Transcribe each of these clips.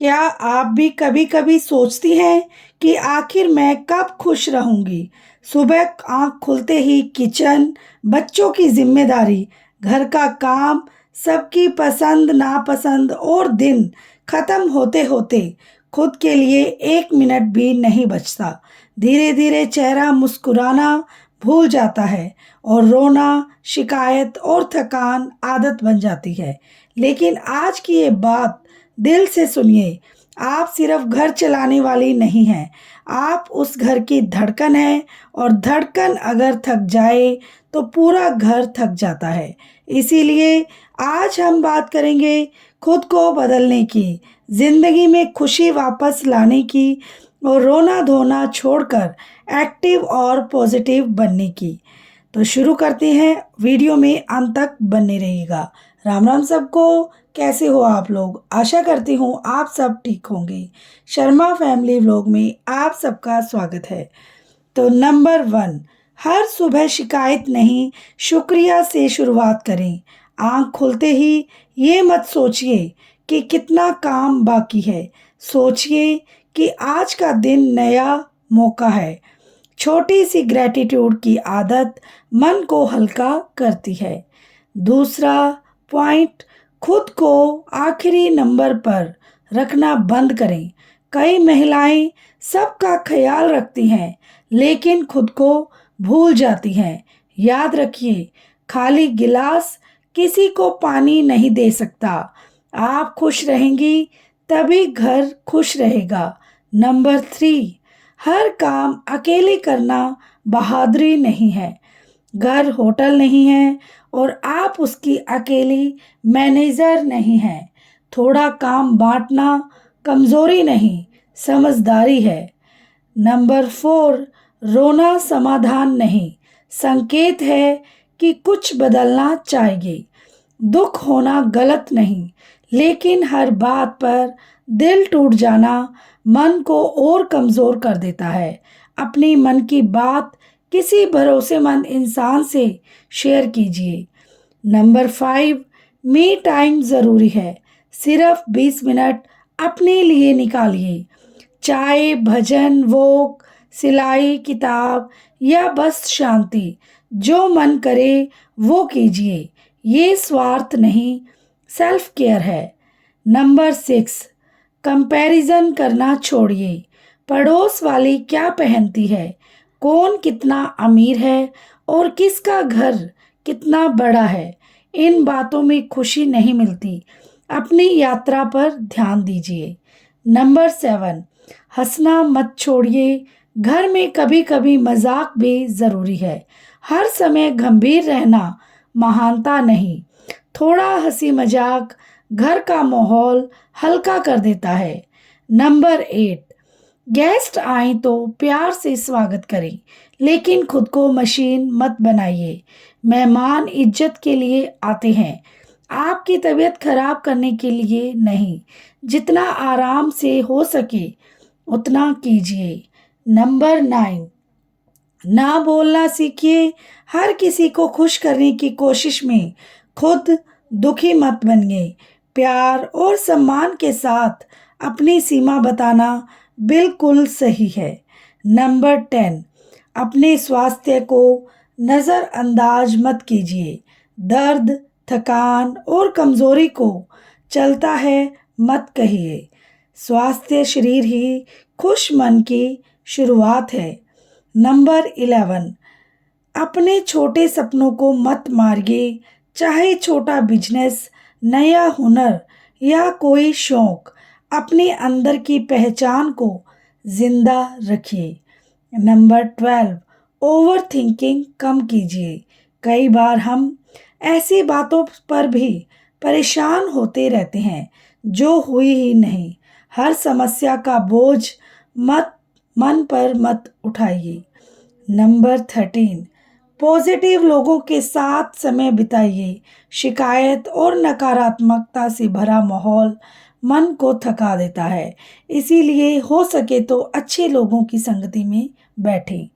क्या आप भी कभी कभी सोचती हैं कि आखिर मैं कब खुश रहूंगी? सुबह आंख खुलते ही किचन, बच्चों की जिम्मेदारी, घर का काम, सबकी पसंद नापसंद और दिन खत्म होते होते खुद के लिए 1 मिनट भी नहीं बचता। धीरे धीरे चेहरा मुस्कुराना भूल जाता है और रोना, शिकायत और थकान आदत बन जाती है। लेकिन आज की ये बात दिल से सुनिए। आप सिर्फ घर चलाने वाली नहीं हैं, आप उस घर की धड़कन हैं और धड़कन अगर थक जाए तो पूरा घर थक जाता है। इसीलिए आज हम बात करेंगे खुद को बदलने की, जिंदगी में खुशी वापस लाने की और रोना धोना छोड़कर एक्टिव और पॉजिटिव बनने की। तो शुरू करते हैं, वीडियो में अंत तक बने रहिएगा। राम राम सबको। कैसे हो आप लोग? आशा करती हूँ आप सब ठीक होंगे। शर्मा फैमिली व्लॉग में आप सबका स्वागत है। तो नंबर 1, हर सुबह शिकायत नहीं, शुक्रिया से शुरुआत करें। आंख खुलते ही ये मत सोचिए कि कितना काम बाकी है, सोचिए कि आज का दिन नया मौका है। छोटी सी ग्रैटिट्यूड की आदत मन को हल्का करती है। दूसरा पॉइंट, खुद को आखिरी नंबर पर रखना बंद करें। कई महिलाएं सबका ख्याल रखती हैं लेकिन खुद को भूल जाती हैं। याद रखिए, खाली गिलास किसी को पानी नहीं दे सकता। आप खुश रहेंगी तभी घर खुश रहेगा। नंबर 3, हर काम अकेले करना बहादुरी नहीं है। घर होटल नहीं है और आप उसकी अकेली मैनेजर नहीं हैं। थोड़ा काम बांटना कमजोरी नहीं, समझदारी है। नंबर 4, रोना समाधान नहीं, संकेत है कि कुछ बदलना चाहिए। दुख होना गलत नहीं, लेकिन हर बात पर दिल टूट जाना मन को और कमज़ोर कर देता है। अपनी मन की बात किसी भरोसेमंद इंसान से शेयर कीजिए। नंबर 5, मी टाइम ज़रूरी है। सिर्फ 20 मिनट अपने लिए निकालिए। चाय, भजन, वॉक, सिलाई, किताब या बस शांति, जो मन करे वो कीजिए। ये स्वार्थ नहीं, सेल्फ केयर है। नंबर 6, कंपैरिजन करना छोड़िए। पड़ोस वाली क्या पहनती है, कौन कितना अमीर है और किसका घर कितना बड़ा है, इन बातों में खुशी नहीं मिलती। अपनी यात्रा पर ध्यान दीजिए। नंबर 7, हंसना मत छोड़िए। घर में कभी कभी मजाक भी ज़रूरी है। हर समय गंभीर रहना महानता नहीं। थोड़ा हंसी मजाक घर का माहौल हल्का कर देता है। नंबर 8, गेस्ट आए तो प्यार से स्वागत करें, लेकिन खुद को मशीन मत बनाइए। मेहमान इज्जत के लिए आते हैं, आपकी तबीयत खराब करने के लिए नहीं। जितना आराम से हो सके उतना कीजिए। नंबर 9, ना बोलना सीखिए। हर किसी को खुश करने की कोशिश में खुद दुखी मत बनिए। प्यार और सम्मान के साथ अपनी सीमा बताना बिल्कुल सही है। नंबर 10, अपने स्वास्थ्य को नज़रअंदाज मत कीजिए। दर्द, थकान और कमज़ोरी को चलता है मत कहिए। स्वास्थ्य शरीर ही खुश मन की शुरुआत है। नंबर 11, अपने छोटे सपनों को मत मारिए। चाहे छोटा बिजनेस, नया हुनर या कोई शौक, अपने अंदर की पहचान को जिंदा रखिए। नंबर 12, ओवर थिंकिंग कम कीजिए। कई बार हम ऐसी बातों पर भी परेशान होते रहते हैं जो हुई ही नहीं। हर समस्या का बोझ मत मन पर मत उठाइए। नंबर 13, पॉजिटिव लोगों के साथ समय बिताइए। शिकायत और नकारात्मकता से भरा माहौल मन को थका देता है। इसीलिए हो सके तो अच्छे लोगों की संगति में बैठें।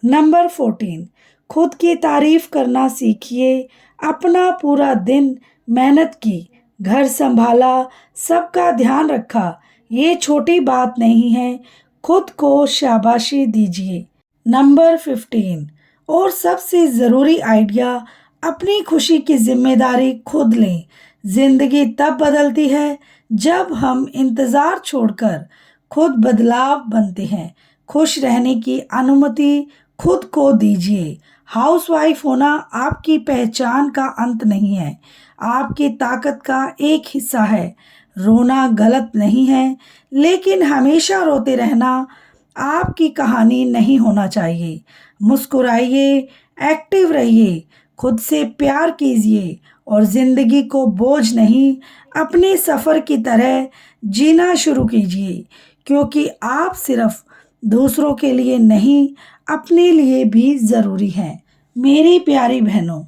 नंबर 14, खुद की तारीफ करना सीखिए। अपना पूरा दिन मेहनत की, घर संभाला, सबका ध्यान रखा, ये छोटी बात नहीं है, खुद को शाबाशी दीजिए। नंबर 15 और सबसे ज़रूरी आइडिया, अपनी खुशी की जिम्मेदारी खुद लें। जिंदगी तब बदलती है जब हम इंतज़ार छोड़कर खुद बदलाव बनते हैं। खुश रहने की अनुमति खुद को दीजिए। हाउसवाइफ होना आपकी पहचान का अंत नहीं है, आपकी ताकत का एक हिस्सा है। रोना गलत नहीं है, लेकिन हमेशा रोते रहना आपकी कहानी नहीं होना चाहिए। मुस्कुराइए, एक्टिव रहिए, खुद से प्यार कीजिए और ज़िंदगी को बोझ नहीं, अपने सफ़र की तरह जीना शुरू कीजिए, क्योंकि आप सिर्फ दूसरों के लिए नहीं, अपने लिए भी ज़रूरी हैं। मेरी प्यारी बहनों,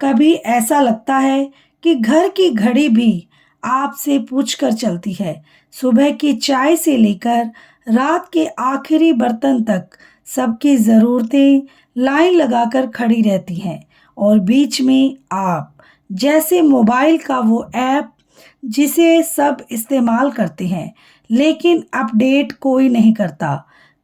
कभी ऐसा लगता है कि घर की घड़ी भी आपसे पूछकर चलती है। सुबह की चाय से लेकर रात के आखिरी बर्तन तक सबकी ज़रूरतें लाइन लगाकर खड़ी रहती हैं, और बीच में आप, जैसे मोबाइल का वो ऐप जिसे सब इस्तेमाल करते हैं, लेकिन अपडेट कोई नहीं करता।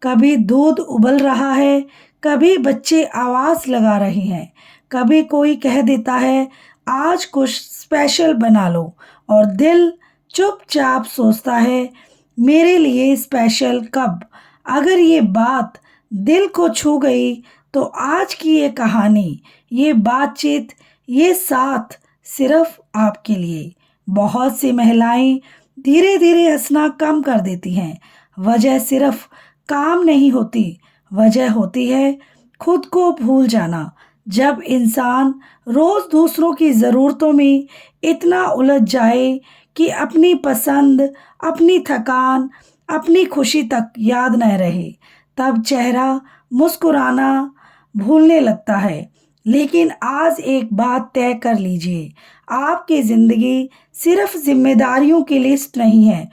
कभी दूध उबल रहा है, कभी बच्चे आवाज़ लगा रहे हैं, कभी कोई कह देता है आज कुछ स्पेशल बना लो, और दिल चुपचाप सोचता है मेरे लिए स्पेशल कब। अगर ये बात दिल को छू गई तो आज की ये कहानी, ये बातचीत, ये साथ सिर्फ आपके लिए। बहुत सी महिलाएं धीरे धीरे हंसना कम कर देती हैं। वजह सिर्फ काम नहीं होती, वजह होती है खुद को भूल जाना। जब इंसान रोज दूसरों की ज़रूरतों में इतना उलझ जाए कि अपनी पसंद, अपनी थकान, अपनी खुशी तक याद न रहे, तब चेहरा मुस्कुराना भूलने लगता है। लेकिन आज एक बात तय कर लीजिए, आपकी ज़िंदगी सिर्फ जिम्मेदारियों की लिस्ट नहीं है।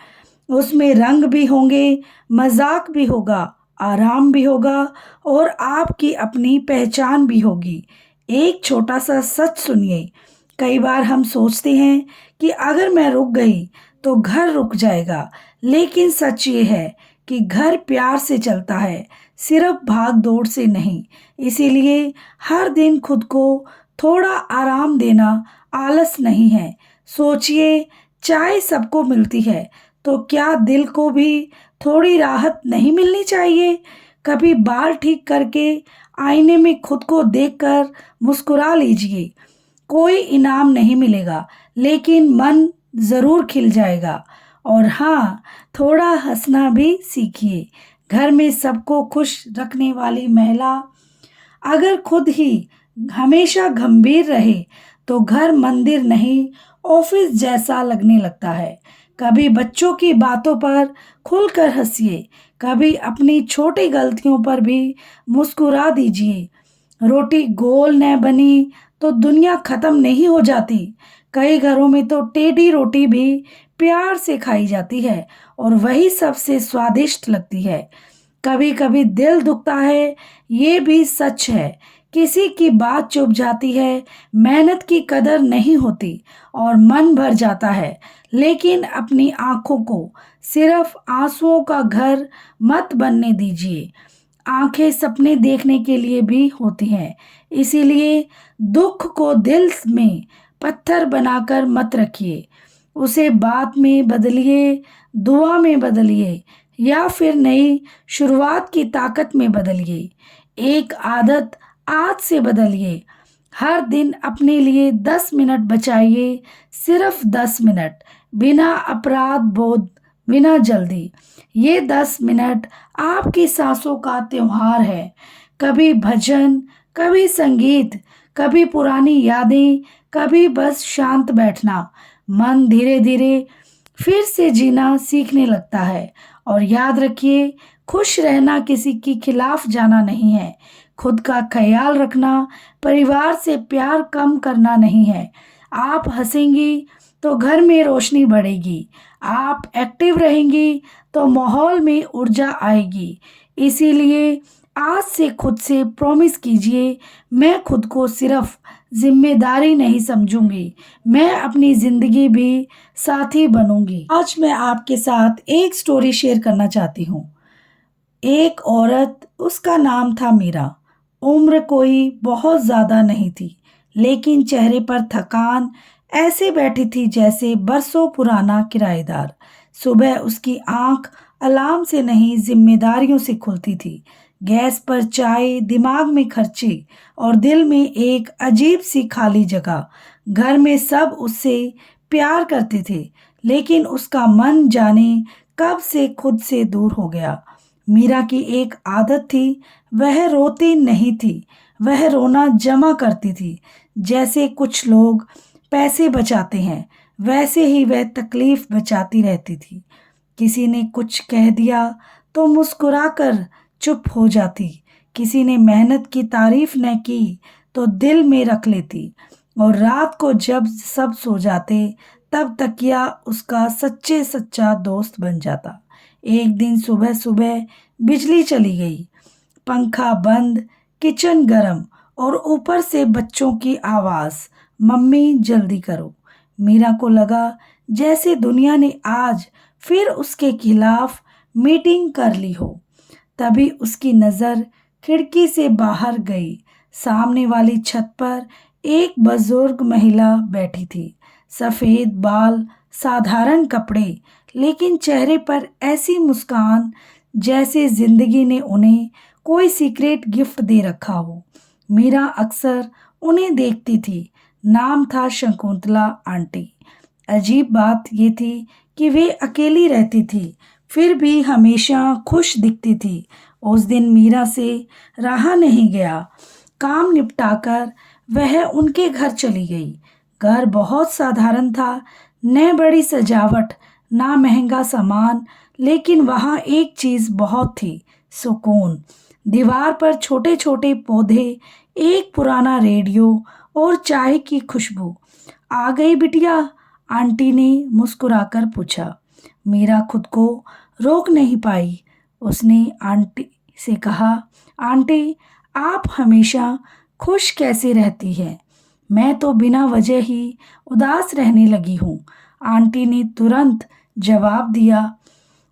उसमें रंग भी होंगे, मजाक भी होगा, आराम भी होगा, और आपकी अपनी पहचान भी होगी। एक छोटा सा सच सुनिए, कई बार हम सोचते हैं कि अगर मैं रुक गई तो घर रुक जाएगा, लेकिन सच ये है कि घर प्यार से चलता है, सिर्फ भाग दौड़ से नहीं। इसीलिए हर दिन खुद को थोड़ा आराम देना आलस नहीं है। सोचिए, चाय सबको मिलती है, तो क्या दिल को भी थोड़ी राहत नहीं मिलनी चाहिए? कभी बाल ठीक करके आईने में खुद को देखकर मुस्कुरा लीजिए। कोई इनाम नहीं मिलेगा, लेकिन मन ज़रूर खिल जाएगा। और हाँ, थोड़ा हंसना भी सीखिए। घर में सबको खुश रखने वाली महिला अगर खुद ही हमेशा गंभीर रहे तो घर मंदिर नहीं, ऑफिस जैसा लगने लगता है। कभी बच्चों की बातों पर खुलकर हंसिए, कभी अपनी छोटी गलतियों पर भी मुस्कुरा दीजिए। रोटी गोल न बनी तो दुनिया खत्म नहीं हो जाती। कई घरों में तो टेढ़ी रोटी भी प्यार से खाई जाती है, और वही सबसे स्वादिष्ट लगती है। कभी कभी दिल दुखता है, ये भी सच है। किसी की बात चुभ जाती है, मेहनत की कदर नहीं होती, और मन भर जाता है। लेकिन अपनी आंखों को सिर्फ आंसुओं का घर मत बनने दीजिए। आंखें सपने देखने के लिए भी होती हैं। इसीलिए दुख को दिल में पत्थर बनाकर मत रखिए, उसे बात में बदलिए, दुआ में बदलिए, या फिर नई शुरुआत की ताकत में बदलिए। एक आदत आज से बदलिए, हर दिन अपने लिए 10 मिनट बचाइए, सिर्फ 10 मिनट, बिना अपराध बोध, बिना जल्दी। ये 10 मिनट आपकी सांसों का त्योहार है। कभी भजन, कभी संगीत, कभी पुरानी यादें, कभी बस शांत बैठना। मन धीरे धीरे फिर से जीना सीखने लगता है। और याद रखिए, खुश रहना किसी के खिलाफ जाना नहीं है। खुद का ख्याल रखना परिवार से प्यार कम करना नहीं है। आप हंसेंगी तो घर में रोशनी बढ़ेगी, आप एक्टिव रहेंगी तो माहौल में ऊर्जा आएगी। इसीलिए आज से खुद से प्रॉमिस कीजिए, मैं खुद को सिर्फ जिम्मेदारी नहीं समझूंगी, मैं अपनी ज़िंदगी भी साथी बनूंगी। आज मैं आपके साथ एक स्टोरी शेयर करना चाहती हूँ। एक औरत, उसका नाम था मीरा। उम्र कोई बहुत ज़्यादा नहीं थी, लेकिन चेहरे पर थकान ऐसे बैठी थी जैसे बरसों पुराना किराएदार। सुबह उसकी आंख अलार्म से नहीं, जिम्मेदारियों से खुलती थी। गैस पर चाय, दिमाग में खर्चे और दिल में एक अजीब सी खाली जगह। घर में सब उससे प्यार करते थे, लेकिन उसका मन जाने कब से खुद से दूर हो गया। मीरा की एक आदत थी, वह रोती नहीं थी, वह रोना जमा करती थी। जैसे कुछ लोग पैसे बचाते हैं, वैसे ही वह तकलीफ बचाती रहती थी। किसी ने कुछ कह दिया तो मुस्कुराकर चुप हो जाती। किसी ने मेहनत की तारीफ न की तो दिल में रख लेती। और रात को जब सब सो जाते, तब तकिया उसका सच्चे सच्चा दोस्त बन जाता। एक दिन सुबह सुबह बिजली चली गई, पंखा बंद, किचन गरम और ऊपर से बच्चों की आवाज़, मम्मी जल्दी करो। मीरा को लगा जैसे दुनिया ने आज फिर उसके खिलाफ मीटिंग कर ली हो। तभी उसकी नज़र खिड़की से बाहर गई। सामने वाली छत पर एक बुजुर्ग महिला बैठी थी। सफ़ेद बाल, साधारण कपड़े, लेकिन चेहरे पर ऐसी मुस्कान जैसे जिंदगी ने उन्हें कोई सीक्रेट गिफ्ट दे रखा हो। मीरा अक्सर उन्हें देखती थी। नाम था शकुंतला आंटी। अजीब बात ये थी कि वे अकेली रहती थी, फिर भी हमेशा खुश दिखती थी। उस दिन मीरा से रहा नहीं गया। काम निपटाकर वह उनके घर चली गई। घर बहुत साधारण था, न बड़ी सजावट, ना महंगा सामान, लेकिन वहाँ एक चीज़ बहुत थी, सुकून। दीवार पर छोटे छोटे पौधे, एक पुराना रेडियो और चाय की खुशबू। आ गई बिटिया? आंटी ने मुस्कुराकर पूछा। मीरा खुद को रोक नहीं पाई। उसने आंटी से कहा, आंटी, आप हमेशा खुश कैसे रहती हैं? मैं तो बिना वजह ही उदास रहने लगी हूँ। आंटी ने तुरंत जवाब दिया।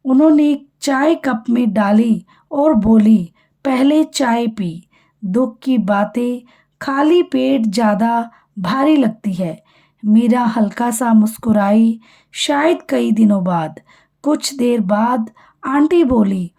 उन्होंने चाय कप में डाली और बोली, पहले चाय पी। दुख की बातें खाली पेट ज़्यादा भारी लगती है। मीरा हल्का सा मुस्कुराई, शायद कई दिनों बाद। कुछ देर बाद आंटी बोली,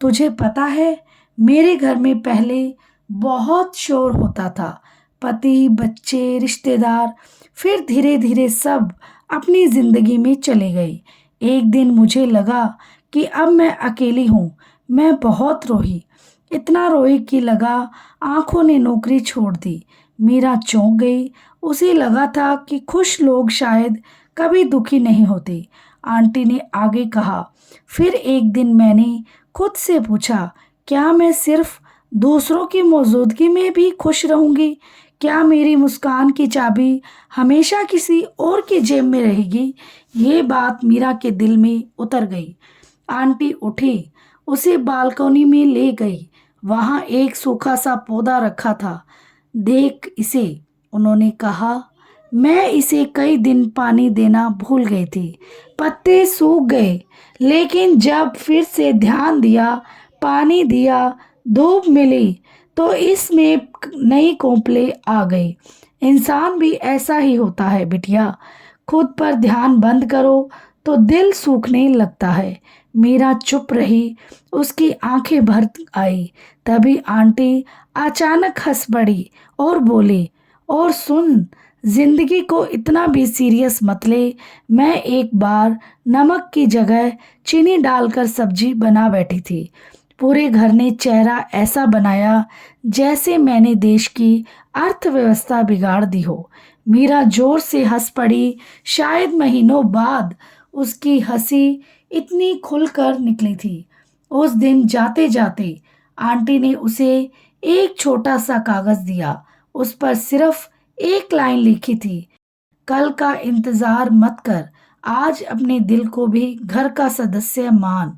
तुझे पता है, मेरे घर में पहले बहुत शोर होता था। पति, बच्चे, रिश्तेदार, फिर धीरे धीरे सब अपनी जिंदगी में चले गए। एक दिन मुझे लगा कि अब मैं अकेली हूँ। मैं बहुत रोई, इतना रोई कि लगा आंखों ने नौकरी छोड़ दी। मीरा चौंक गई। उसे लगा था कि खुश लोग शायद कभी दुखी नहीं होते। आंटी ने आगे कहा, फिर एक दिन मैंने खुद से पूछा, क्या मैं सिर्फ दूसरों की मौजूदगी में भी खुश रहूंगी? क्या मेरी मुस्कान की चाबी हमेशा किसी और की जेब में रहेगी? ये बात मीरा के दिल में उतर गई। आंटी उठी, उसे बालकनी में ले गई। वहां एक सूखा सा पौधा रखा था। देख इसे, उन्होंने कहा। मैं इसे कई दिन पानी देना भूल गई थी। पत्ते सूख गए, लेकिन जब फिर से ध्यान दिया, पानी दिया, धूप मिली, तो इसमें नई कोंपले आ गई। इंसान भी ऐसा ही होता है बिटिया। खुद पर ध्यान बंद करो तो दिल सूखने लगता है। मीरा चुप रही। उसकी आंखें भर आई। तभी आंटी अचानक हंस पड़ी और बोली, और सुन, जिंदगी को इतना भी सीरियस मत ले। मैं एक बार नमक की जगह चीनी डालकर सब्जी बना बैठी थी। पूरे घर ने चेहरा ऐसा बनाया जैसे मैंने देश की अर्थव्यवस्था बिगाड़ दी हो। मीरा जोर से हंस पड़ी। शायद महीनों बाद उसकी हंसी इतनी खुलकर निकली थी। उस दिन जाते जाते आंटी ने उसे एक छोटा सा कागज दिया। उस पर सिर्फ एक लाइन लिखी थी, कल का इंतजार मत कर, आज अपने दिल को भी घर का सदस्य मान।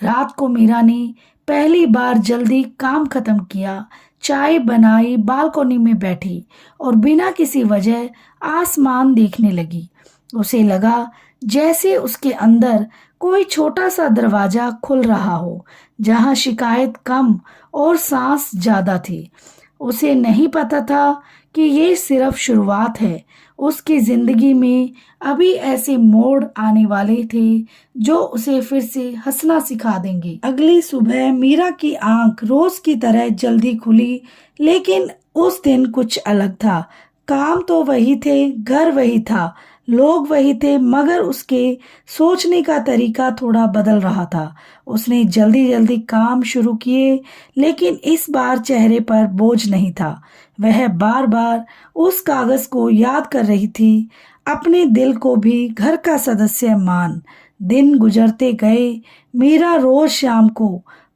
रात को मीरा ने पहली बार जल्दी काम खत्म किया। चाय बनाई, बालकनी में बैठी और बिना किसी वजह आसमान देखने लगी। उसे लगा जैसे उसके अंदर कोई छोटा सा दरवाजा खुल रहा हो, जहां शिकायत कम और सांस ज्यादा थी। उसे नहीं पता था कि ये सिर्फ शुरुआत है। उसकी जिंदगी में अभी ऐसे मोड़ आने वाले थे जो उसे फिर से हंसना सिखा देंगे। अगली सुबह मीरा की आंख रोज की तरह जल्दी खुली, लेकिन उस दिन कुछ अलग था। काम तो वही थे, घर वही था, लोग वही थे, मगर उसके सोचने का तरीका थोड़ा बदल रहा था। उसने जल्दी जल्दी काम शुरू किए, लेकिन इस बार चेहरे पर बोझ नहीं था। वह बार बार उस कागज को याद कर रही थी, अपने दिल को भी घर का सदस्य मान। दिन गुजरते गए। मीरा रोज शाम को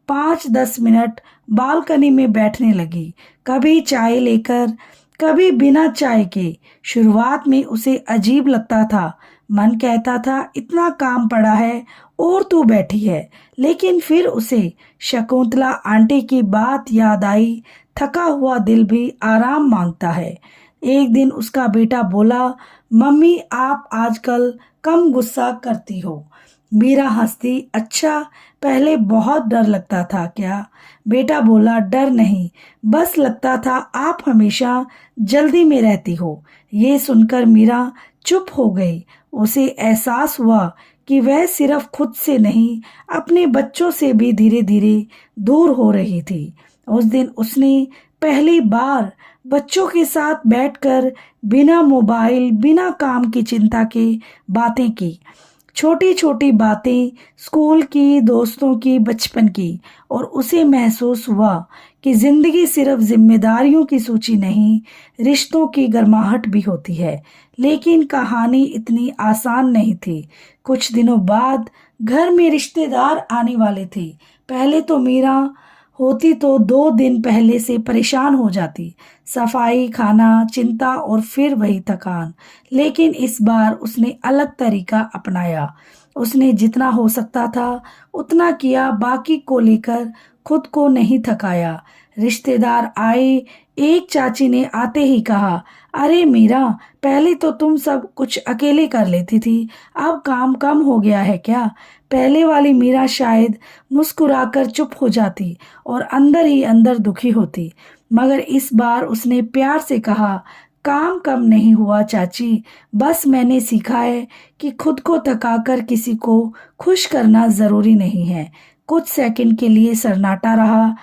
5-10 मिनट बालकनी में बैठने लगी, कभी चाय लेकर, कभी बिना चाय के। शुरुआत में उसे अजीब लगता था। मन कहता था इतना काम पड़ा है और तू बैठी है। लेकिन फिर उसे शकुंतला आंटी की बात याद आई, थका हुआ दिल भी आराम मांगता है। एक दिन उसका बेटा बोला, मम्मी आप आजकल कम गुस्सा करती हो। मीरा हंसती, अच्छा पहले बहुत डर लगता था क्या? बेटा बोला, डर नहीं, बस लगता था आप हमेशा जल्दी में रहती हो। ये सुनकर मीरा चुप हो गई। उसे एहसास हुआ कि वह सिर्फ खुद से नहीं, अपने बच्चों से भी धीरे धीरे दूर हो रही थी। उस दिन उसने पहली बार बच्चों के साथ बैठकर बिना मोबाइल, बिना काम की चिंता के बातें की। छोटी छोटी बातें, स्कूल की, दोस्तों की, बचपन की। और उसे महसूस हुआ कि जिंदगी सिर्फ जिम्मेदारियों की सूची नहीं, रिश्तों की गर्माहट भी होती है। लेकिन कहानी इतनी आसान नहीं थी। कुछ दिनों बाद घर में रिश्तेदार आने वाले थे। पहले तो मीरा होती तो 2 दिन पहले से परेशान हो जाती, सफाई, खाना, चिंता और फिर वही थकान। लेकिन इस बार उसने अलग तरीका अपनाया। उसने जितना हो सकता था उतना किया, बाकी को लेकर खुद को नहीं थकाया। रिश्तेदार आए। एक चाची ने आते ही कहा, अरे मीरा, पहले तो तुम सब कुछ अकेले कर लेती थी, अब काम कम हो गया है क्या? पहले वाली मीरा शायद मुस्कुराकर चुप हो जाती और अंदर ही अंदर दुखी होती, मगर इस बार उसने प्यार से कहा, काम कम नहीं हुआ चाची, बस मैंने सीखा है कि खुद को थकाकर किसी को खुश करना जरूरी नहीं है। कुछ सेकंड के लिए सन्नाटा रहा,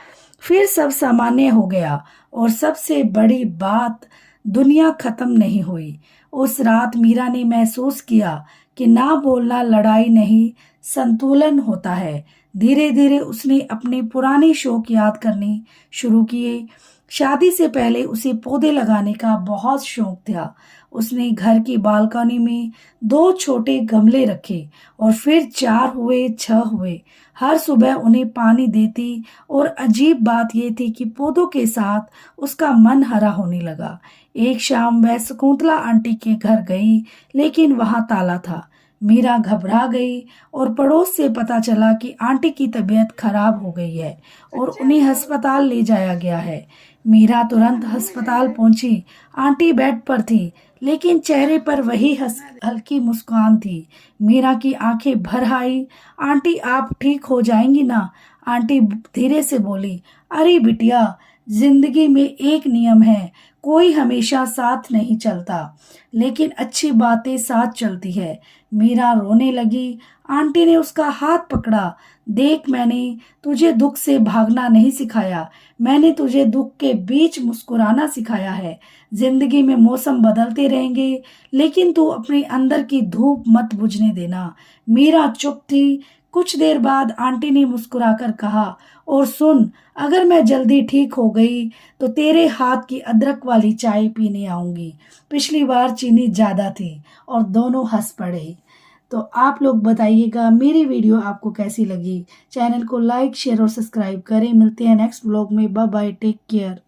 फिर सब सामान्य हो गया। और सबसे बड़ी बात, दुनिया खत्म नहीं हुई। उस रात मीरा ने महसूस किया कि ना बोलना लड़ाई नहीं, संतुलन होता है। धीरे धीरे उसने अपने पुराने शौक याद करने शुरू किए। शादी से पहले उसे पौधे लगाने का बहुत शौक था। उसने घर की बालकनी में 2 छोटे गमले रखे और फिर 4 हुए, 6 हुए। हर सुबह उन्हें पानी देती और अजीब बात यह थी कि पौधों के साथ उसका मन हरा होने लगा। एक शाम वह शकुंतला आंटी के घर गई, लेकिन वहां ताला था। मीरा घबरा गई और पड़ोस से पता चला कि आंटी की तबीयत खराब हो गई है और उन्हें अस्पताल ले जाया गया है। मीरा तुरंत अस्पताल पहुंची। आंटी बेड पर थी, लेकिन चेहरे पर वही हल्की मुस्कान थी। मीरा की आंखें भर आई। आंटी आप ठीक हो जाएंगी ना? आंटी धीरे से बोली, अरे बिटिया, जिंदगी में एक नियम है, कोई हमेशा साथ नहीं चलता, लेकिन अच्छी बातें साथ चलती है। मीरा रोने लगी। आंटी ने उसका हाथ पकड़ा। देख, मैंने तुझे दुख से भागना नहीं सिखाया, मैंने तुझे दुख के बीच मुस्कुराना सिखाया है। जिंदगी में मौसम बदलते रहेंगे, लेकिन तू अपने अंदर की धूप मत बुझने देना। मीरा चुप थी। कुछ देर बाद आंटी ने मुस्कुराकर कहा, और सुन, अगर मैं जल्दी ठीक हो गई तो तेरे हाथ की अदरक वाली चाय पीने आऊंगी। पिछली बार चीनी ज्यादा थी। और दोनों हंस पड़े। तो आप लोग बताइएगा मेरी वीडियो आपको कैसी लगी। चैनल को लाइक, शेयर और सब्सक्राइब करें। मिलते हैं नेक्स्ट व्लॉग में। Bye bye, take care.